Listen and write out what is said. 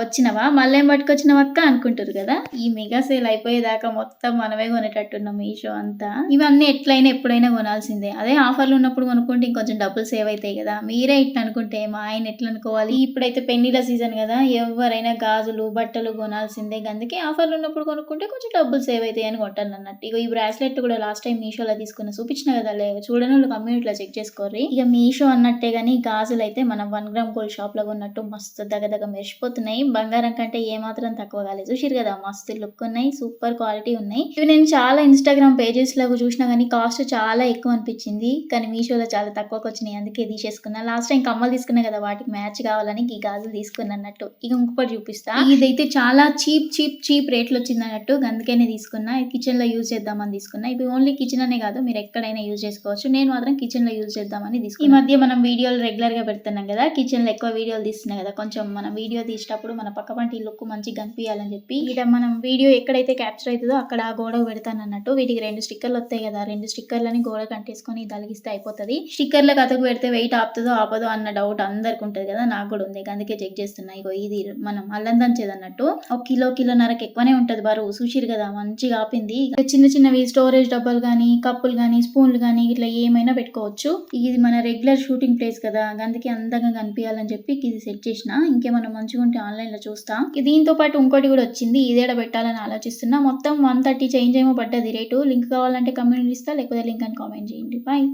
వచ్చినవా మళ్ళేం పట్టుకొచ్చినావు అక్క అనుకుంటారు కదా. ఈ మెగా సేల్ అయిపోయేదాకా మొత్తం మనమే కొనేటట్టున్నాం మీషో అంతా. ఇవన్నీ ఎట్లయినా ఎప్పుడైనా కొనాల్సిందే. అదే ఆఫర్లు ఉన్నప్పుడు కొనుక్కుంటే ఇంకొంచెం డబ్బులు సేవ్ అవుతాయి కదా. మీరే ఇట్లా అనుకుంటే మా ఆయన ఎట్లా అనుకోవాలి. ఇప్పుడైతే పెళ్లిళ్ళ సీజన్ కదా, ఎవరైనా గాజులు బట్టలు కొనాల్సిందే. అందుకే ఆఫర్లు ఉన్నప్పుడు కొనుక్కుంటే కొంచెం డబ్బులు సేవ్ అవుతాయి అని కొంటాను అన్నట్టు. ఇగో ఈ బ్రాస్లెట్ కూడా లాస్ట్ టైం మీషోలో తీసుకున్న చూపించిన కదా, చూడని వాళ్ళు కమ్యూనిటీలో చెక్ చేసుకోర్రి. ఇక మీషో అన్నట్టే గానీ గాజులు అయితే మనం 1 గ్రామ్ గోల్డ్ షాప్ లో కొన్నట్టు మస్తు దగ్గ మెరిసిపోతున్నాయి. బంగారం కంటే ఏ మాత్రం తక్కువ కాలేదు. చూసిరు కదా మస్తు లుక్ ఉన్నాయి, సూపర్ క్వాలిటీ ఉన్నాయి. ఇవి నేను చాలా ఇన్స్టాగ్రామ్ పేజెస్ లో చూసినా కానీ కాస్ట్ చాలా ఎక్కువ అనిపించింది. కానీ మీషోలో చాలా తక్కువకి వచ్చినాయి, అందుకే తీసేసుకున్నా. లాస్ట్ టైం కమ్మలు తీసుకున్నా కదా, వాటికి మ్యాచ్ కావాలని ఈ గాజులు తీసుకున్నా అన్నట్టు. ఇక ఇంకొకటి చూపిస్తా. ఇదైతే చాలా చీప్ రేట్లు వచ్చింది అన్నట్టు, అందుకనే తీసుకున్నా. కిచెన్ లో యూజ్ చేద్దామని తీసుకున్నా. ఇవి ఓన్లీ కిచెన్ అనే కాదు, మీరు ఎక్కడైనా యూజ్ చేసుకోవచ్చు. నేను మాత్రం కిచెన్ లో యూజ్ చేద్దామని తీసుకున్నా. ఈ మధ్య మనం వీడియోలు రెగ్యులర్ గా పెడుతున్నాం కదా, కిచెన్ లో ఎక్కువ వీడియోలు తీస్తున్నాం కదా, కొంచెం మనం వీడియో తీసేటప్పుడు మన పక్క పంటి లుక్ మంచిగా కనిపించాలని చెప్పి ఇక్కడ మనం వీడియో ఎక్కడైతే క్యాప్చర్ అవుతుందో అక్కడ గోడకు పెడతాను అన్నట్టు. వీటికి 2 స్టిక్కర్లు వస్తాయి కదా, 2 స్టిక్కర్లని గోడ కంటేసుకొని తలిగిస్తే అయిపోతుంది. స్టిక్కర్ల కథకు పెడితే వెయిట్ ఆపదో అన్న డౌట్ అందరికి ఉంటుంది కదా, నాకు కూడా ఉంది. అందుకే చెక్ చేస్తున్నా. ఇగో ఇది మనం అల్లం దంచేది అన్నట్టు. 1 కిలోన్నరకు ఎక్కువనే ఉంటది బరువు. చూసిరు కదా మంచిగా ఆపింది. చిన్నవి స్టోరేజ్ డబ్బాలు గానీ, కప్పులు గానీ, స్పూన్లు గానీ ఇట్లా ఏమైనా పెట్టుకోవచ్చు. ఇది మన రెగ్యులర్ షూటింగ్ ప్లేస్ కదా, అందుకే అందంగా కనిపించాలని చెప్పి ఇది సెట్ చేసిన. ఇంకేమన్నా మంచిగా ఉంటే ఆన్లైన్ లో చూస్తా. దీంతో పాటు ఇంకోటి కూడా వచ్చింది, ఇదేడ పెట్టాలని ఆలోచిస్తున్నా. మొత్తం 130 చేంజ్ ఏమో పడ్డది రేటు. లింక్ కావాలంటే కమ్యూనిటీ ఇస్తా, లేకపోతే లింక్ అని కామెంట్ చేయండి. బాయ్.